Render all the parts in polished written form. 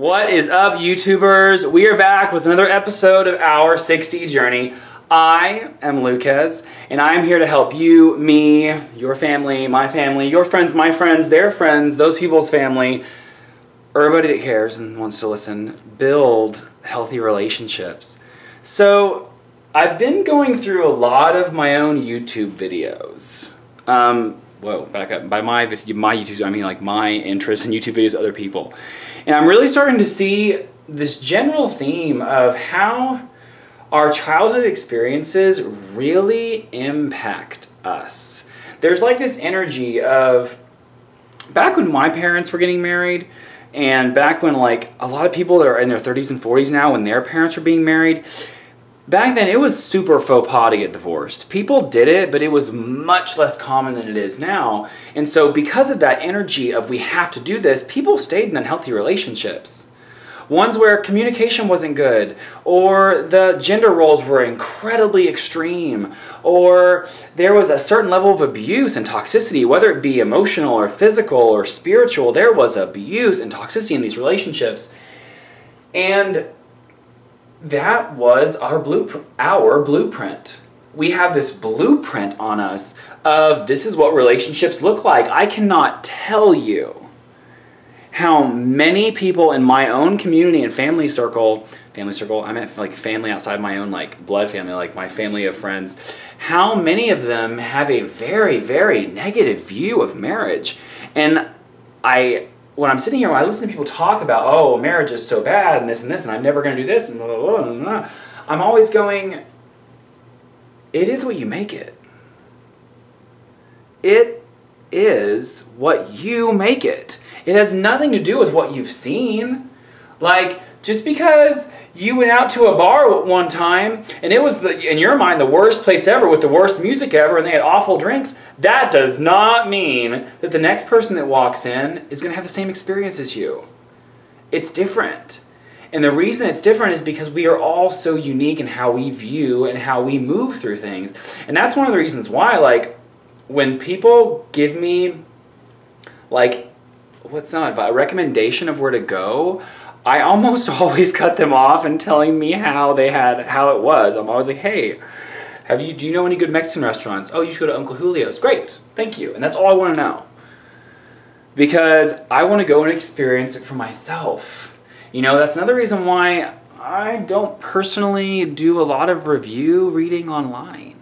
What is up, YouTubers? We are back with another episode of our 6D Journey. I am Lucas, and I am here to help you, me, your family, your friends, my friends, their friends, those people's family, everybody that cares and wants to listen, build healthy relationships. So, I've been going through a lot of my own YouTube videos. Whoa, back up. By my YouTube, I mean like my interest in YouTube videos of other people. And I'm really starting to see this general theme of how our childhood experiences really impact us. There's like this energy of back when my parents were getting married, and back when like a lot of people that are in their 30s and 40s now, when their parents were being married, back then it was super faux pas to get divorced. People did it, but it was much less common than it is now. And so because of that energy of we have to do this, people stayed in unhealthy relationships. Ones where communication wasn't good, or the gender roles were incredibly extreme, or there was a certain level of abuse and toxicity, whether it be emotional or physical or spiritual. There was abuse and toxicity in these relationships. And that was our blueprint. We have this blueprint on us of this is what relationships look like. I cannot tell you how many people in my own community and family circle, I meant like family outside my own like blood family, like my family of friends, how many of them have a very, very negative view of marriage. And when I'm sitting here, when I listen to people talk about, oh, marriage is so bad and this, and I'm never going to do this, and blah, blah, blah, blah, blah, I'm always going, it is what you make it. It is what you make it. It has nothing to do with what you've seen. Like, just because you went out to a bar at one time and it was, in your mind, the worst place ever with the worst music ever and they had awful drinks, that does not mean that the next person that walks in is going to have the same experience as you. It's different. And the reason it's different is because we are all so unique in how we view and how we move through things. And that's one of the reasons why, like, when people give me, like, a recommendation of where to go, I almost always cut them off and telling me how it was. I'm always like, hey, do you know any good Mexican restaurants? Oh, you should go to Uncle Julio's. Great, thank you. And that's all I want to know. Because I want to go and experience it for myself. You know, that's another reason why I don't personally do a lot of review reading online.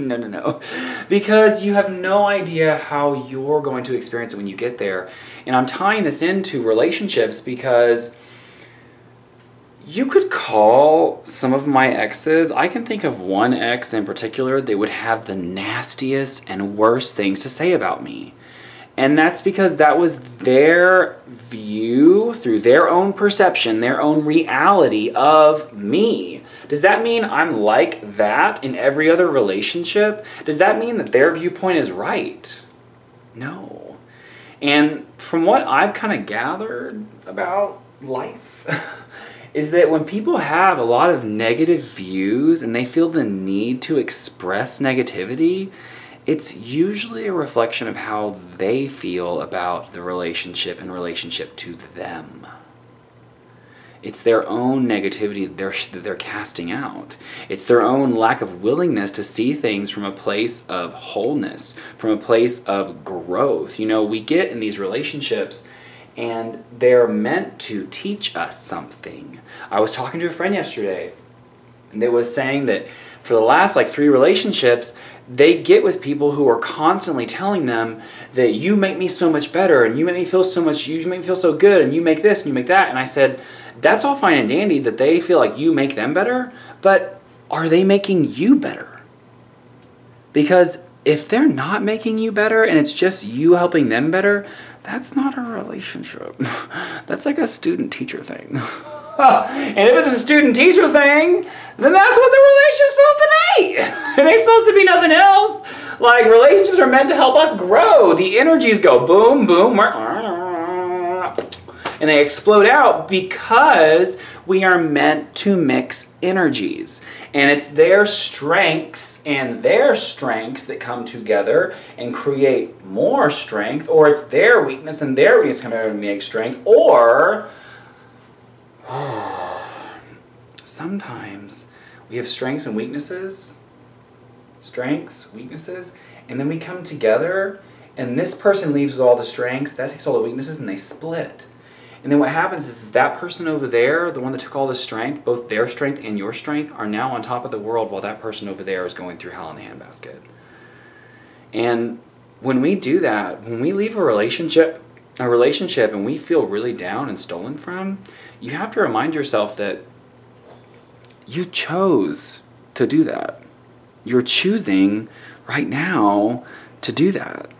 No. Because you have no idea how you're going to experience it when you get there. And I'm tying this into relationships because you could call some of my exes, I can think of one ex in particular, they would have the nastiest and worst things to say about me. And that's because that was their view through their own perception, their own reality of me. Does that mean I'm like that in every other relationship? Does that mean that their viewpoint is right? No. And from what I've kind of gathered about life is that when people have a lot of negative views and they feel the need to express negativity, it's usually a reflection of how they feel about the relationship in relationship to them. It's their own negativity that they're casting out. It's their own lack of willingness to see things from a place of wholeness, from a place of growth. You know, we get in these relationships and they're meant to teach us something. I was talking to a friend yesterday and they was saying that for the last like 3 relationships, they get with people who are constantly telling them that you make me so much better and you make me feel so good and you make this and you make that. And I said, that's all fine and dandy that they feel like you make them better, but are they making you better? Because if they're not making you better and it's just you helping them better, that's not a relationship. That's like a student-teacher thing. And if it's a student-teacher thing, then that's what the relationship's supposed to be. It ain't supposed to be nothing else. Like, relationships are meant to help us grow. The energies go boom, boom, and they explode out because we are meant to mix energies. And it's their strengths and their strengths that come together and create more strength, or it's their weakness and their weakness come together and make strength, or sometimes we have strengths and weaknesses, and then we come together and this person leaves with all the strengths, that takes all the weaknesses, and they split. And then what happens is that person over there, the one that took all the strength, both their strength and your strength, are now on top of the world while that person over there is going through hell in a handbasket. And when we do that, when we leave a relationship and we feel really down and stolen from, you have to remind yourself that you chose to do that. You're choosing right now to do that.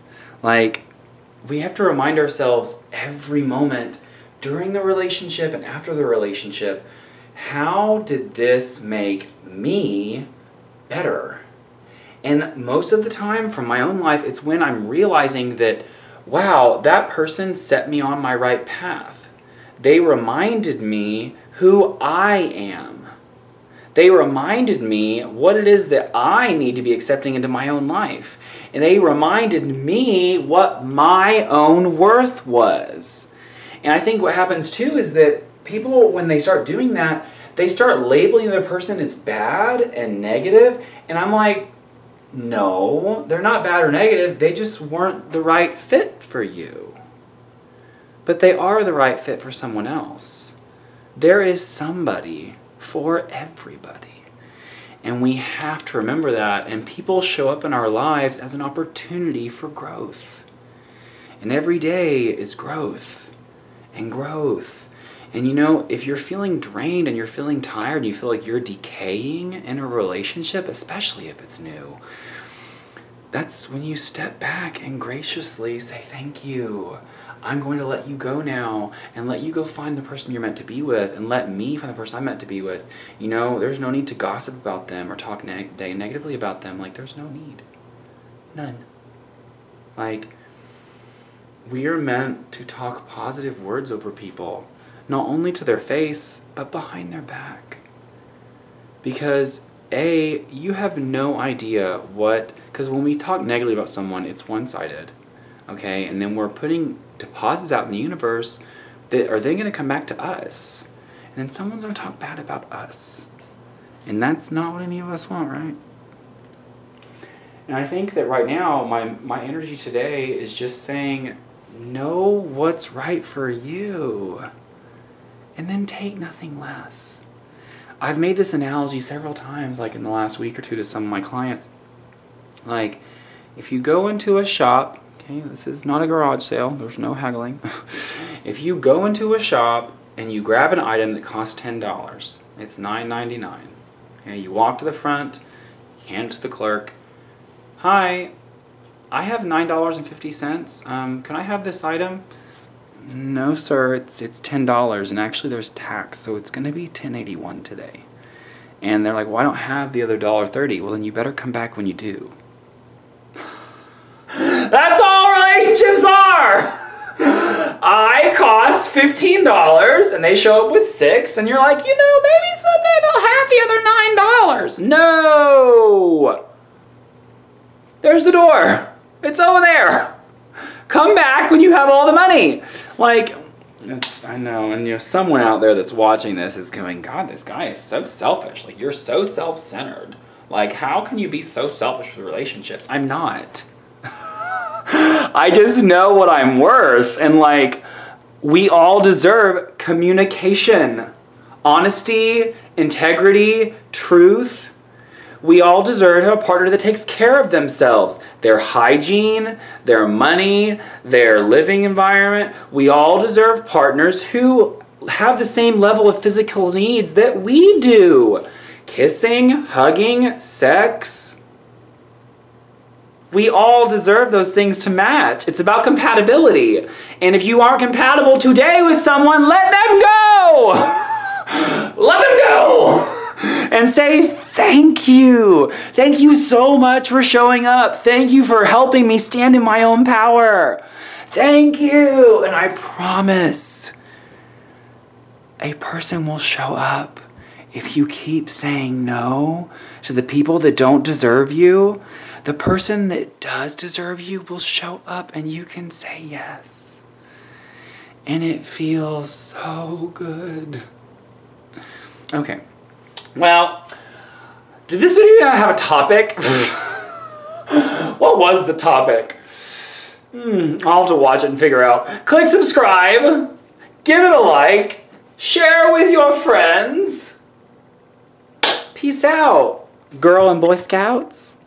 Like, we have to remind ourselves every moment during the relationship and after the relationship, how did this make me better? And most of the time from my own life, it's when I'm realizing that, wow, that person set me on my right path. They reminded me who I am. They reminded me what it is that I need to be accepting into my own life. And they reminded me what my own worth was. And I think what happens too is that people, when they start doing that, they start labeling the other person as bad and negative. And I'm like, no, they're not bad or negative. They just weren't the right fit for you. But they are the right fit for someone else. There is somebody for everybody. And we have to remember that. And people show up in our lives as an opportunity for growth. And every day is growth. And growth. And you know, if you're feeling drained and you're feeling tired and you feel like you're decaying in a relationship, especially if it's new, that's when you step back and graciously say, thank you. I'm going to let you go now and let you go find the person you're meant to be with and let me find the person I'm meant to be with. You know, there's no need to gossip about them or talk negatively about them. Like, there's no need. None. Like, we are meant to talk positive words over people, not only to their face, but behind their back. Because A, you have no idea because when we talk negatively about someone, it's one-sided, okay? And then we're putting deposits out in the universe that are then going to come back to us. And then someone's going to talk bad about us. And that's not what any of us want, right? And I think that right now, my energy today is just saying, know what's right for you, and then take nothing less. I've made this analogy several times, like in the last week or two, to some of my clients. Like, if you go into a shop, okay, this is not a garage sale, there's no haggling. If you go into a shop and you grab an item that costs $10, it's $9.99. Okay, you walk to the front, hand it to the clerk. Hi, I have $9.50. Can I have this item? No, sir, it's $10, and actually there's tax, so it's going to be $10.81 today. And they're like, well, I don't have the other $1.30. Well, then you better come back when you do. That's all relationships are! I cost $15, and they show up with $6, and you're like, you know, maybe someday they'll have the other $9. No! There's the door. It's over there. Come back when you have all the money. Like, I know, and you know, someone out there that's watching this is going, God, this guy is so selfish. Like, you're so self-centered. Like, how can you be so selfish with relationships? I'm not. I just know what I'm worth. And like, we all deserve communication, honesty, integrity, truth. We all deserve to have a partner that takes care of themselves, their hygiene, their money, their living environment. We all deserve partners who have the same level of physical needs that we do. Kissing, hugging, sex. We all deserve those things to match. It's about compatibility. And if you aren't compatible today with someone, let them go! Let them go! And say, thank you. Thank you so much for showing up. Thank you for helping me stand in my own power. Thank you. And I promise a person will show up if you keep saying no to the people that don't deserve you. The person that does deserve you will show up and you can say yes. And it feels so good. Okay. Well, did this video have a topic? What was the topic? I'll have to watch it and figure out. Click subscribe. Give it a like. Share with your friends. Peace out, Girl and Boy Scouts.